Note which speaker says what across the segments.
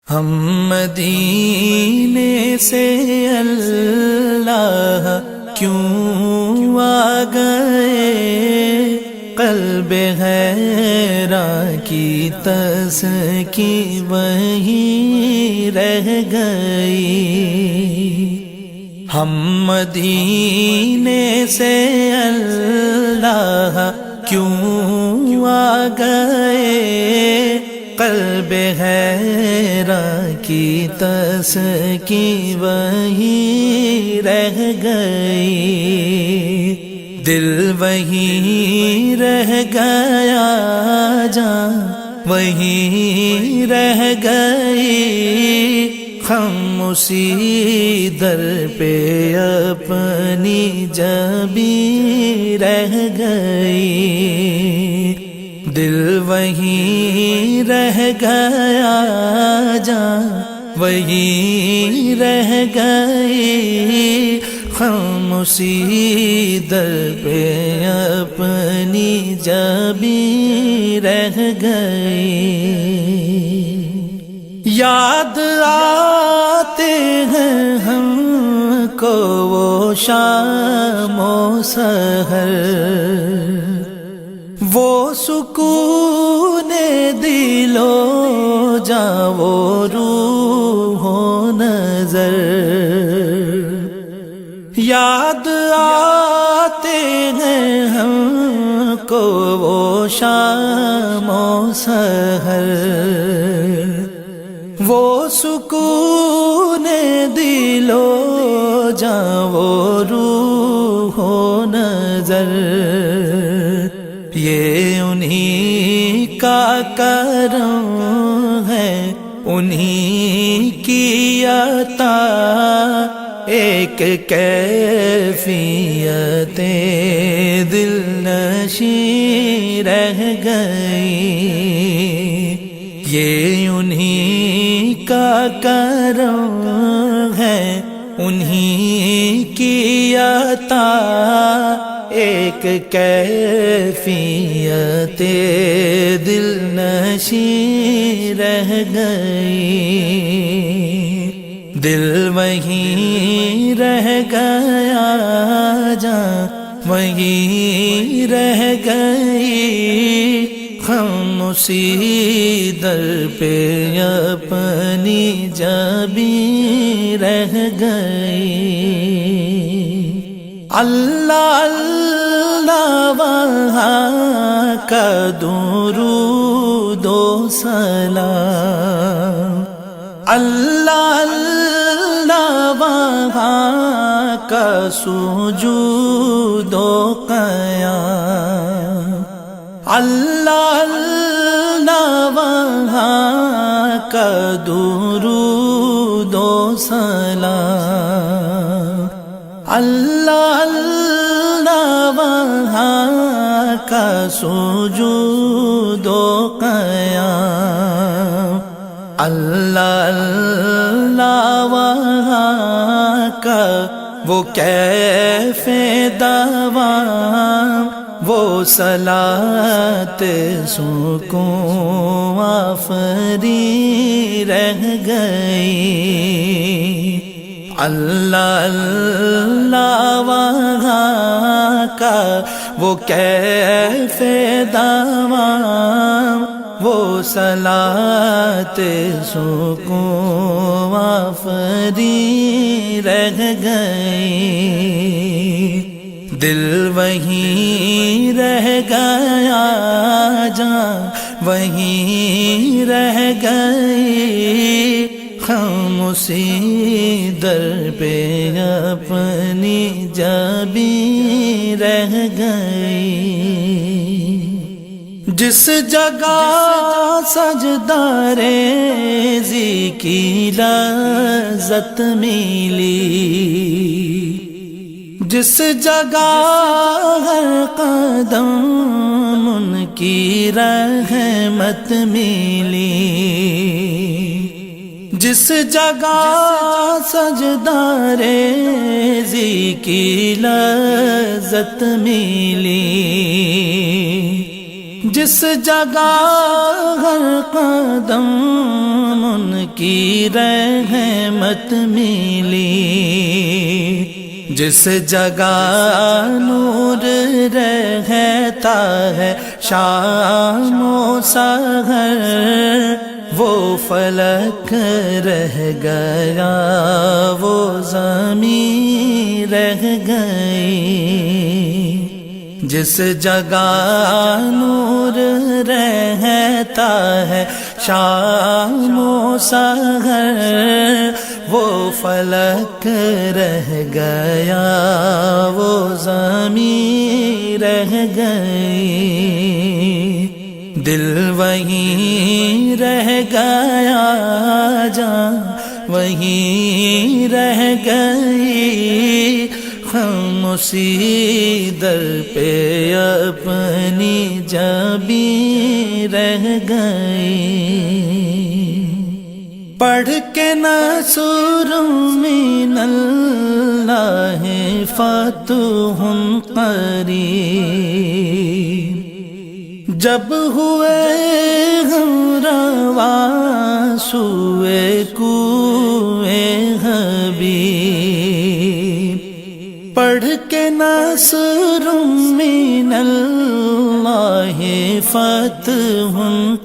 Speaker 1: ہم مدینے سے اللہ کیوں آ گئے، قلب حیران کی تسکی وہیں رہ گئی۔ ہم مدینے سے اللہ کیوں آ گئے، قلب حیران کی تسکی وہیں رہ گئی، دل وہیں رہ گیا، جان وہیں رہ گئی، ہم اسی در پہ اپنی جبیں رہ گئی، دل وہیں رہ گیا، جان وہیں رہ گئی، ہم اسی در پہ اپنی جبیں رہ گئی۔ یاد آتے ہیں ہم کو وہ شام و سحر، وہ سکون دل و جاں، وہ روح و نظر، یاد آتے ہیں ہم کو وہ شام و سحر، وہ سکون دل و جاں، وہ روح و نظر، یہ انہی کا کرم ہے، انہی کی عطا، ایک کیفیت دل نشیں رہ گئی، یہ انہی کا کرم ہے، انہی کی عطا، ایک کیفیت دل نشیں رہ گئی، دل وہیں رہ گیا، جان وہیں رہ گئی، ہم اسی در پہ اپنی جبیں رہ گئی۔ اللہ اللہ وہاں کا درود و سلام، اللہ اللہ وہاں کا سجود و قیام، اللہ اللہ وہاں کا درود و سلام، اللہ اللہ وہاں کا سجود و قیام، اللہ اللہ وہاں کا وہ کیف دوام، وہ صلاۃ سکون آفریں رہ گئی، اللہ اللہ وہاں کا وہ کیف دوام، وہ صلاۃ سکون آفریں رہ گئی، دل وہیں رہ گیا، جان وہیں رہ گئی، ہم اسی در پہ اپنی جبیں رہ گئی، جس جگہ سجدہ ریزی کی لذت ملی، جس جگہ ہر قدم ان کی رحمت ملی، جس جگہ سجدہ ریزی کی لذت ملی، جس جگہ ہر قدم ان کی رحمت ملی، جس جگہ نور رہتا ہے شام و سحر، وہ فلک رہ گیا وہ زمین رہ گئی، جس جگہ نور رہتا ہے شام و سحر، وہ فلک رہ گیا وہ زمین رہ گئی، دل وہیں رہ گیا جان وہیں رہ گئی، ہم اسی در پہ اپنی جبیں رہ گئی، پڑھ کے نصر من اللہ فتح قریب، جب ہوئے ہم رواں سوئے کوئے حبیب، پڑھ کے نصر من اللہ فتح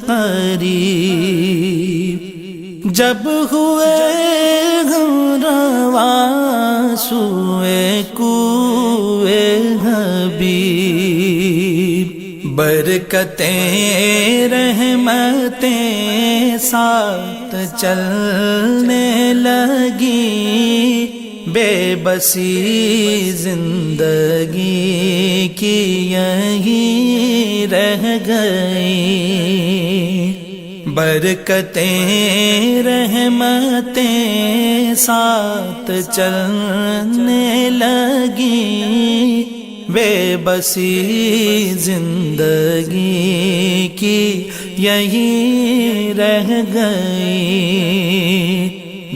Speaker 1: قریب، جب ہوئے ہم رواں سوئے کوئے حبیب، برکتیں رحمتیں ساتھ چلنے لگی، بے بسی زندگی کی یہیں رہ گئی، برکتیں رحمتیں ساتھ چلنے لگی، بے بسی زندگی کی یہیں رہ گئی،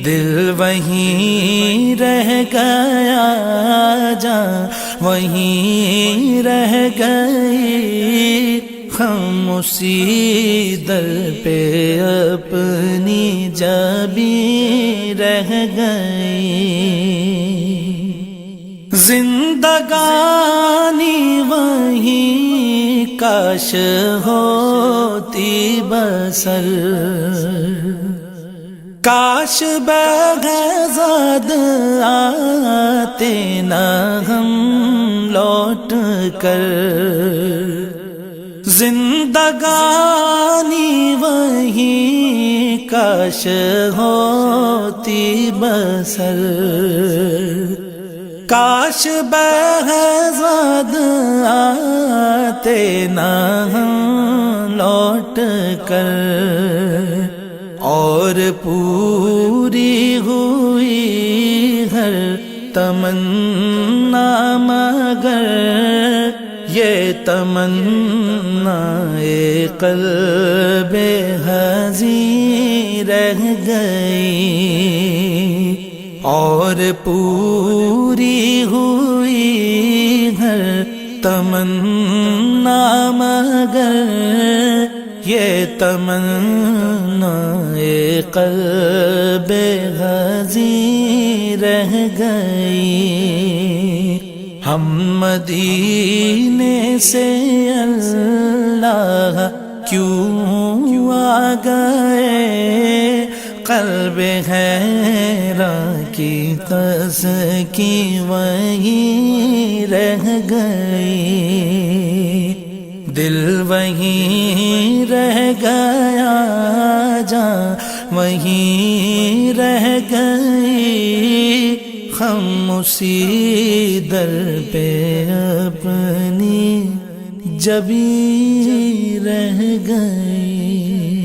Speaker 1: دل وہیں رہ گیا جان وہیں رہ گئی، ہم اسی در پہ اپنی جبیں رہ گئی، زندگانی وہیں کاش ہوتی بسر، کاش بغضاد آتے نہ ہم لوٹ کر، زندگانی وہیں کاش ہوتی بسر، کاش بغضاد آتے نہ ہم لوٹ کر، اور پوری ہوئی ہر تمنا مگر یہ تمنا قلب حزین رہ گئی، اور پوری ہوئی ہر تمنا مگر یہ تمنا قلب حزین رہ گئی، ہم مدینے سے اللہ کیوں آ گئے، قلب حیران کی تسکی وہیں رہ گئی، دل وہیں رہ گیا جان وہیں رہ گئی، ہم اسی در پہ اپنی جبیں رہ گئی۔